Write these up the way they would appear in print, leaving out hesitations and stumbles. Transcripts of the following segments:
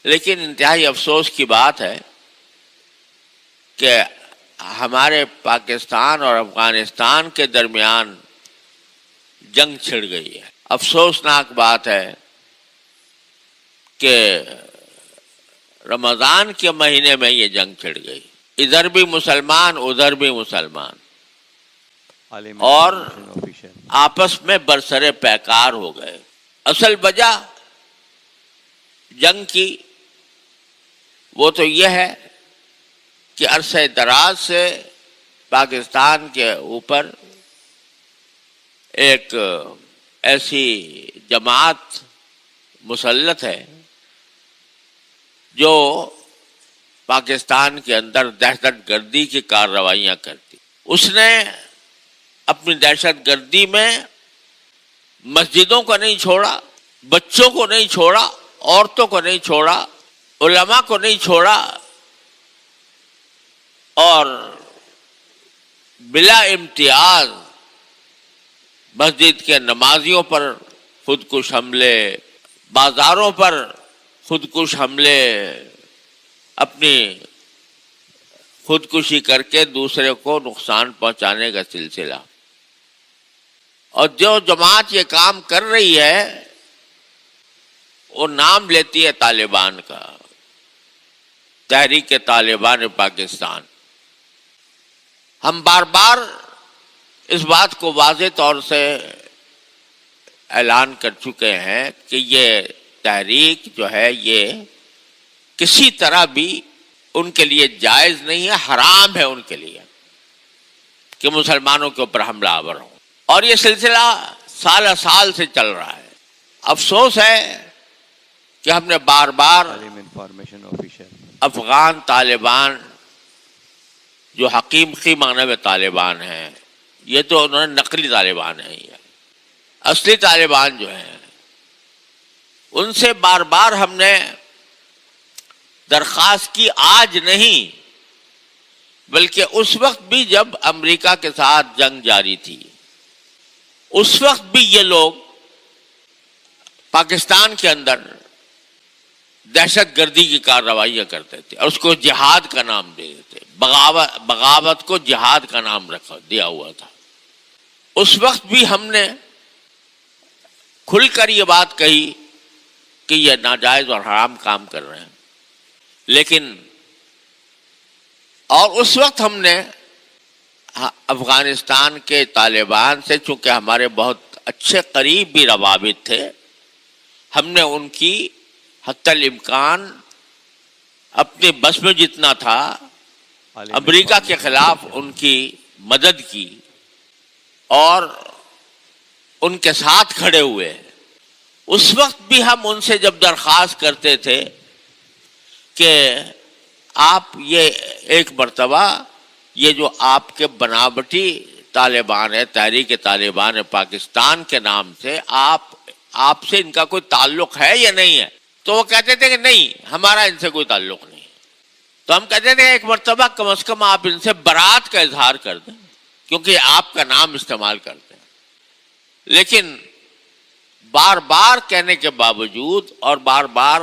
لیکن انتہائی افسوس کی بات ہے کہ ہمارے پاکستان اور افغانستان کے درمیان جنگ چھڑ گئی ہے. افسوسناک بات ہے کہ رمضان کے مہینے میں یہ جنگ چھڑ گئی. ادھر بھی مسلمان ادھر بھی مسلمان اور آپس میں برسر پیکار ہو گئے. اصل وجہ جنگ کی وہ تو یہ ہے کہ عرصہ دراز سے پاکستان کے اوپر ایک ایسی جماعت مسلط ہے جو پاکستان کے اندر دہشت گردی کی کارروائیاں کرتی. اس نے اپنی دہشت گردی میں مسجدوں کو نہیں چھوڑا، بچوں کو نہیں چھوڑا، عورتوں کو نہیں چھوڑا، علماء کو نہیں چھوڑا، اور بلا امتیاز مسجد کے نمازیوں پر خودکش حملے، بازاروں پر خودکش حملے، اپنی خودکشی کر کے دوسرے کو نقصان پہنچانے کا سلسلہ. اور جو جماعت یہ کام کر رہی ہے وہ نام لیتی ہے طالبان کا، تحریک طالبان پاکستان. ہم بار بار اس بات کو واضح طور سے اعلان کر چکے ہیں کہ یہ تحریک جو ہے یہ کسی طرح بھی ان کے لیے جائز نہیں ہے، حرام ہے ان کے لیے کہ مسلمانوں کے اوپر حملہ آور ہو. اور یہ سلسلہ سال سال سے چل رہا ہے. افسوس ہے کہ ہم نے بار بار افغان طالبان جو حقیقی معنی میں طالبان ہیں، یہ تو انہوں نے نقلی طالبان ہیں، یہ اصلی طالبان جو ہیں ان سے بار بار ہم نے درخواست کی، آج نہیں بلکہ اس وقت بھی جب امریکہ کے ساتھ جنگ جاری تھی، اس وقت بھی یہ لوگ پاکستان کے اندر دہشت گردی کی کارروائیاں کرتے تھے اور اس کو جہاد کا نام دے دیتے، بغاوت کو جہاد کا نام دیا ہوا تھا. اس وقت بھی ہم نے کھل کر یہ بات کہی کہ یہ ناجائز اور حرام کام کر رہے ہیں. لیکن اور اس وقت ہم نے افغانستان کے طالبان سے، چونکہ ہمارے بہت اچھے قریبی روابط تھے، ہم نے ان کی حتی الامکان اپنے بس میں جتنا تھا امریکہ کے خلاف ان کی مدد کی اور ان کے ساتھ کھڑے ہوئے. اس وقت بھی ہم ان سے جب درخواست کرتے تھے کہ آپ یہ ایک مرتبہ یہ جو آپ کے بناوٹی طالبان ہے، تحریک طالبان پاکستان کے نام سے، آپ سے ان کا کوئی تعلق ہے یا نہیں ہے؟ تو وہ کہتے تھے کہ نہیں، ہمارا ان سے کوئی تعلق نہیں. تو ہم کہتے تھے ایک مرتبہ کم از کم آپ ان سے برات کا اظہار کر دیں، کیونکہ آپ کا نام استعمال کرتے ہیں. لیکن بار بار کہنے کے باوجود اور بار بار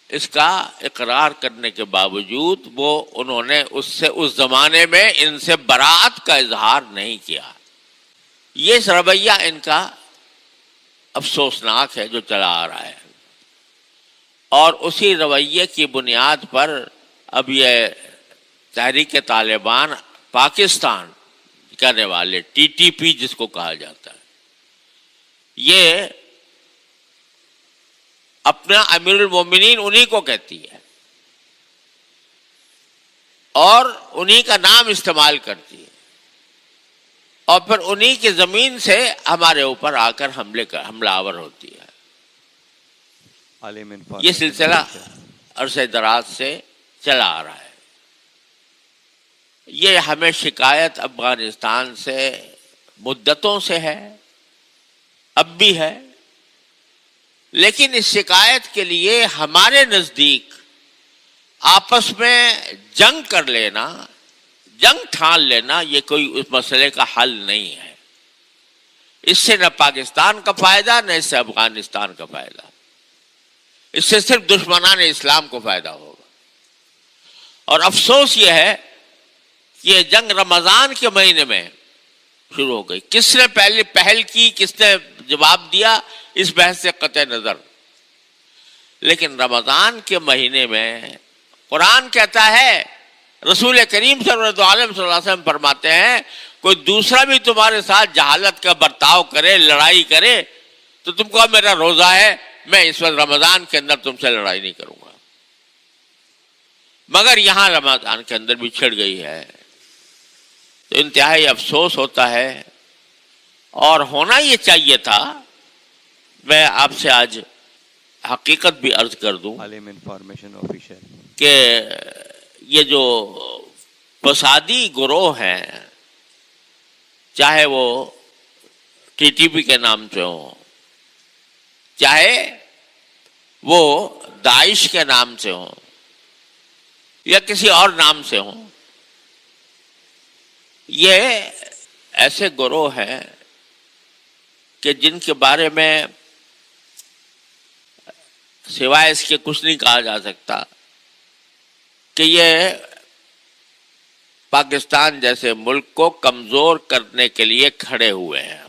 اس کا اقرار کرنے کے باوجود وہ انہوں نے اس زمانے میں ان سے برات کا اظہار نہیں کیا. یہ رویہ ان کا افسوسناک ہے جو چلا آ رہا ہے، اور اسی رویے کی بنیاد پر اب یہ تحریک طالبان پاکستان کرنے والے ٹی ٹی پی جس کو کہا جاتا ہے، یہ اپنا امیر المومنین انہی کو کہتی ہے اور انہی کا نام استعمال کرتی ہے، اور پھر انہی کی زمین سے ہمارے اوپر آ کر حملہ آور ہوتی ہے. یہ سلسلہ عرصہ دراز سے چلا آ رہا ہے. یہ ہمیں شکایت افغانستان سے مدتوں سے ہے، اب بھی ہے، لیکن اس شکایت کے لیے ہمارے نزدیک آپس میں جنگ کر لینا، جنگ ٹھان لینا، یہ کوئی اس مسئلے کا حل نہیں ہے. اس سے نہ پاکستان کا فائدہ نہ اس سے افغانستان کا فائدہ. اس سے صرف دشمنان اسلام کو فائدہ ہوگا. اور افسوس یہ ہے کہ یہ جنگ رمضان کے مہینے میں شروع ہو گئی. کس نے پہل کی, کس نے جواب دیا, اس بحث سے قطع نظر. لیکن رمضان کے مہینے میں قرآن کہتا ہے, رسول کریم صلی اللہ علیہ وسلم فرماتے ہیں, کوئی دوسرا بھی تمہارے ساتھ جہالت کا برتاؤ کرے, لڑائی کرے, تو تم کو میرا روزہ ہے, میں اس وقت رمضان کے اندر تم سے لڑائی نہیں کروں گا. مگر یہاں رمضان کے اندر بھی چھڑ گئی ہے, تو انتہائی افسوس ہوتا ہے. اور ہونا یہ چاہیے تھا. میں آپ سے آج حقیقت بھی عرض کر دوں عالم انفارمیشن آفیشر کہ یہ جو فسادی گروہ ہیں, چاہے وہ ٹی ٹی پی کے نام سے ہوں, چاہے وہ داعش کے نام سے ہوں, یا کسی اور نام سے ہوں, یہ ایسے گروہ ہیں کہ جن کے بارے میں سوائے اس کے کچھ نہیں کہا جا سکتا کہ یہ پاکستان جیسے ملک کو کمزور کرنے کے لیے کھڑے ہوئے ہیں.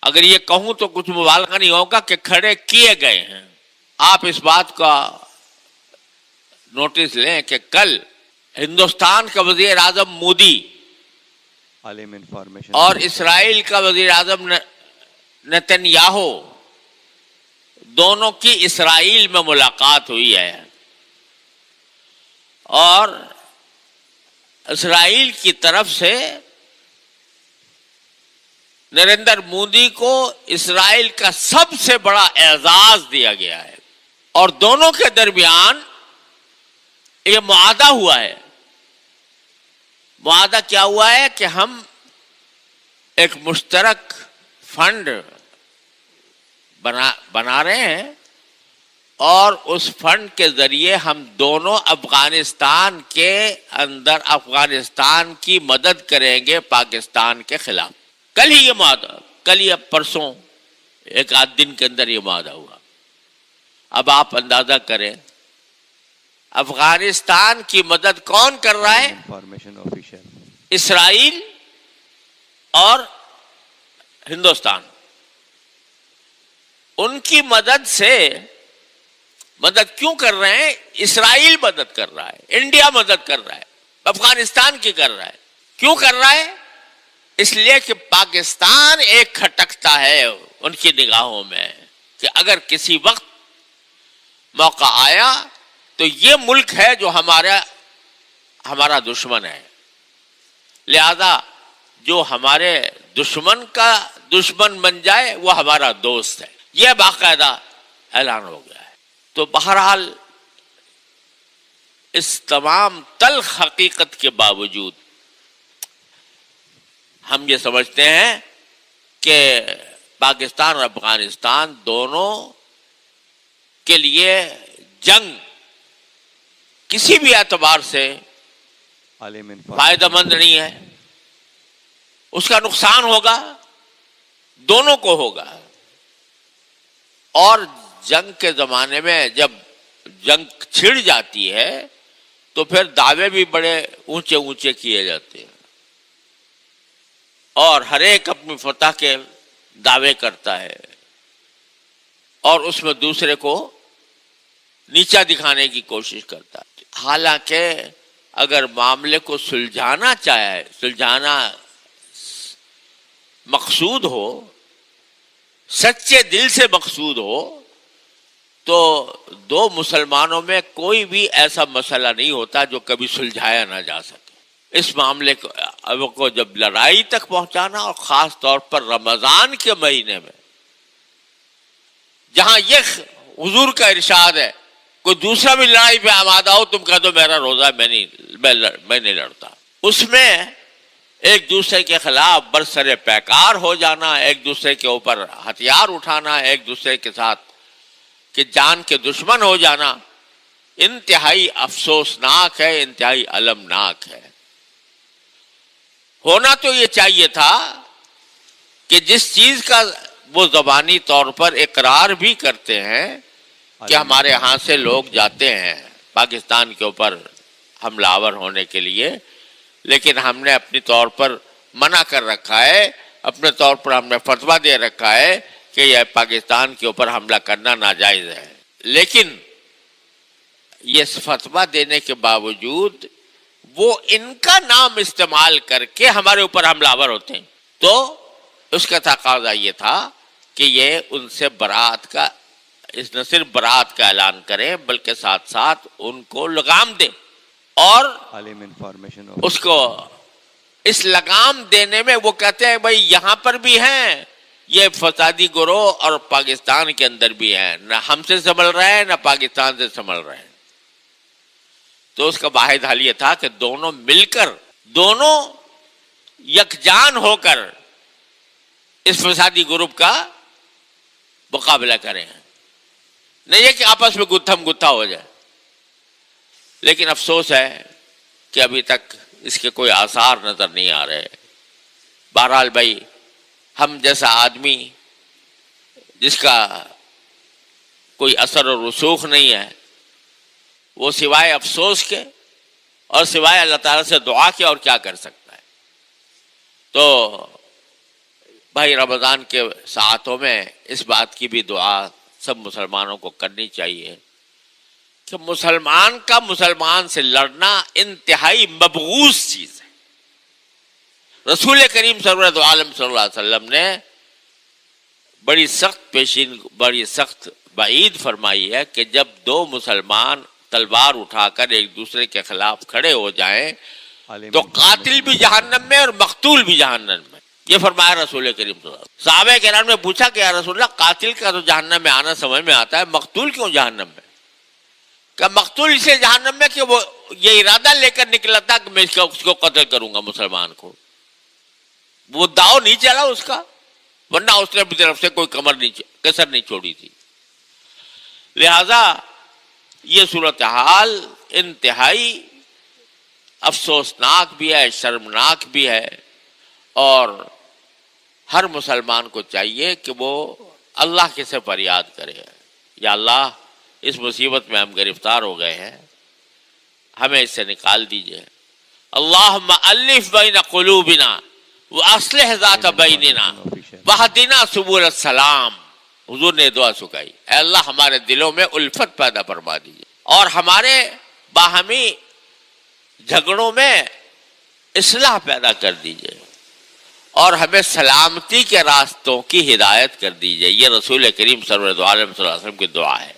اگر یہ کہوں تو کچھ مبالغہ نہیں ہوگا کہ کھڑے کیے گئے ہیں. آپ اس بات کا نوٹس لیں کہ کل ہندوستان کا وزیر اعظم مودی عالم انفارمیشن اور اسرائیل کا وزیر اعظم نتن یاہو دونوں کی اسرائیل میں ملاقات ہوئی ہے, اور اسرائیل کی طرف سے نریندر مودی کو اسرائیل کا سب سے بڑا اعزاز دیا گیا ہے. اور دونوں کے درمیان یہ معاہدہ ہوا ہے. معاہدہ کیا ہوا ہے کہ ہم ایک مشترک فنڈ بنا رہے ہیں, اور اس فنڈ کے ذریعے ہم دونوں افغانستان کے اندر افغانستان کی مدد کریں گے پاکستان کے خلاف. کل ہی یہ معاہدہ, کل ہی اب پرسوں ایک آدھ دن کے اندر یہ معاہدہ ہوا. اب آپ اندازہ کریں افغانستان کی مدد کون کر رہا ہے؟ انفارمیشن آفیشر اسرائیل اور ہندوستان. ان کی مدد سے, مدد کیوں کر رہے ہیں؟ اسرائیل مدد کر رہا ہے, انڈیا مدد کر رہا ہے, افغانستان کی کر رہا ہے. کیوں کر رہا ہے؟ اس لیے کہ پاکستان ایک کھٹکتا ہے ان کی نگاہوں میں کہ اگر کسی وقت موقع آیا تو یہ ملک ہے جو ہمارا دشمن ہے, لہذا جو ہمارے دشمن کا دشمن بن جائے وہ ہمارا دوست ہے. یہ باقاعدہ اعلان ہو گیا ہے. تو بہرحال اس تمام تلخ حقیقت کے باوجود ہم یہ سمجھتے ہیں کہ پاکستان اور افغانستان دونوں کے لیے جنگ کسی بھی اعتبار سے فائدہ مند نہیں ہے. اس کا نقصان ہوگا, دونوں کو ہوگا. اور جنگ کے زمانے میں جب جنگ چھڑ جاتی ہے تو پھر دعوے بھی بڑے اونچے اونچے کیے جاتے ہیں, اور ہر ایک اپنی فتح کے دعوے کرتا ہے, اور اس میں دوسرے کو نیچا دکھانے کی کوشش کرتا ہے. حالانکہ اگر معاملے کو سلجھانا مقصود ہو, سچے دل سے مقصود ہو, تو دو مسلمانوں میں کوئی بھی ایسا مسئلہ نہیں ہوتا جو کبھی سلجھایا نہ جا سکے. اس معاملے کو جب لڑائی تک پہنچانا, اور خاص طور پر رمضان کے مہینے میں جہاں یہ حضور کا ارشاد ہے کوئی دوسرا بھی لڑائی پہ آمادہ ہو تم کہہ دو میرا روزہ میں نہیں لڑتا, اس میں ایک دوسرے کے خلاف برسر پیکار ہو جانا, ایک دوسرے کے اوپر ہتھیار اٹھانا, ایک دوسرے کے ساتھ کہ جان کے دشمن ہو جانا, انتہائی افسوسناک ہے, انتہائی المناک ہے. ہونا تو یہ چاہیے تھا کہ جس چیز کا وہ زبانی طور پر اقرار بھی کرتے ہیں کہ ہمارے ہاں سے لوگ جاتے ہیں پاکستان کے اوپر حملہ آور ہونے کے لیے، لیکن ہم نے اپنی طور پر منع کر رکھا ہے، اپنے طور پر ہم نے فتویٰ دے رکھا ہے کہ یہ پاکستان کے اوپر حملہ کرنا ناجائز ہے۔ لیکن یہ فتویٰ دینے کے باوجود وہ ان کا نام استعمال کر کے ہمارے اوپر حملہ آور ہوتے ہیں، تو اس کا تقاضا یہ تھا کہ یہ ان سے برات کا، نہ صرف برات کا اعلان کریں بلکہ ساتھ ساتھ ان کو لگام دیں، اور عالم انفارمیشن اس کو اس لگام دینے میں وہ کہتے ہیں بھائی یہاں پر بھی ہیں یہ فسادی گروہ اور پاکستان کے اندر بھی ہیں، نہ ہم سے سنبھل رہے ہیں نہ پاکستان سے سنبھل رہے ہیں۔ تو اس کا واحد حل یہ تھا کہ دونوں مل کر، دونوں یکجان ہو کر اس فسادی گروپ کا مقابلہ کریں، نہیں یہ کہ آپس میں گتھم گتھا ہو جائے۔ لیکن افسوس ہے کہ ابھی تک اس کے کوئی آثار نظر نہیں آ رہے۔ بہرحال بھائی، ہم جیسا آدمی جس کا کوئی اثر و رسوخ نہیں ہے، وہ سوائے افسوس کے اور سوائے اللہ تعالیٰ سے دعا کے اور کیا کر سکتا ہے؟ تو بھائی رمضان کے ساعتوں میں اس بات کی بھی دعا سب مسلمانوں کو کرنی چاہیے کہ مسلمان کا مسلمان سے لڑنا انتہائی مبغوض چیز ہے۔ رسول کریم سرورت عالم صلی اللہ علیہ وسلم نے بڑی سخت وعید فرمائی ہے کہ جب دو مسلمان تلوار اٹھا کر ایک دوسرے کے خلاف کھڑے ہو جائیں تو قاتل بھی جہنم میں اور مقتول بھی جہنم میں، یہ فرمایا رسول کریم صلی اللہ علیہ وسلم۔ صحابہ کرام نے پوچھا کہ یا رسول اللہ، قاتل کا تو جہنم میں آنا سمجھ میں آتا ہے، مقتول کیوں جہنم میں؟ کہ مقتول اسے جہنم میں کہ وہ یہ ارادہ لے کر نکلا تھا کہ میں اس کو قتل کروں گا، مسلمان کو، وہ داؤ نہیں چلا اس کا، ورنہ اس نے اپنی طرف سے کوئی کسر نہیں چھوڑی تھی۔ لہذا یہ صورتحال انتہائی افسوسناک بھی ہے، شرمناک بھی ہے، اور ہر مسلمان کو چاہیے کہ وہ اللہ کے سے فریاد کرے، یا اللہ اس مصیبت میں ہم گرفتار ہو گئے ہیں، ہمیں اس سے نکال دیجئے۔ اللہم الف بین قلوبنا واصلح ذات بیننا واہدنا سبل السلام۔ حضور نے دعا سکھائی، اے اللہ ہمارے دلوں میں الفت پیدا فرما دیجئے اور ہمارے باہمی جھگڑوں میں اصلاح پیدا کر دیجئے، اور ہمیں سلامتی کے راستوں کی ہدایت کر دیجئے۔ یہ رسول کریم سرورت عالم صلی اللہ علیہ وسلم کی دعا ہے۔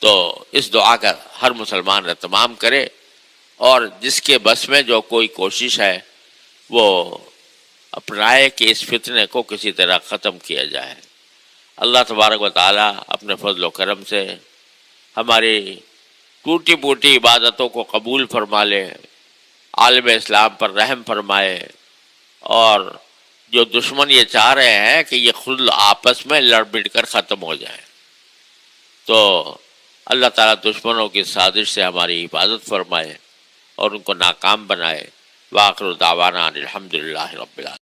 تو اس دعا کا ہر مسلمان اہتمام کرے، اور جس کے بس میں جو کوئی کوشش ہے وہ اپنائے کہ اس فتنے کو کسی طرح ختم کیا جائے۔ اللہ تبارک و تعالی اپنے فضل و کرم سے ہماری ٹوٹی پوٹی عبادتوں کو قبول فرما لے، عالم اسلام پر رحم فرمائے، اور جو دشمن یہ چاہ رہے ہیں کہ یہ خود آپس میں لڑ بڑ کر ختم ہو جائیں، تو اللہ تعالیٰ دشمنوں کی سازش سے ہماری حفاظت فرمائے اور ان کو ناکام بنائے۔ وآخر دعوانا الحمدللہ رب العالمین۔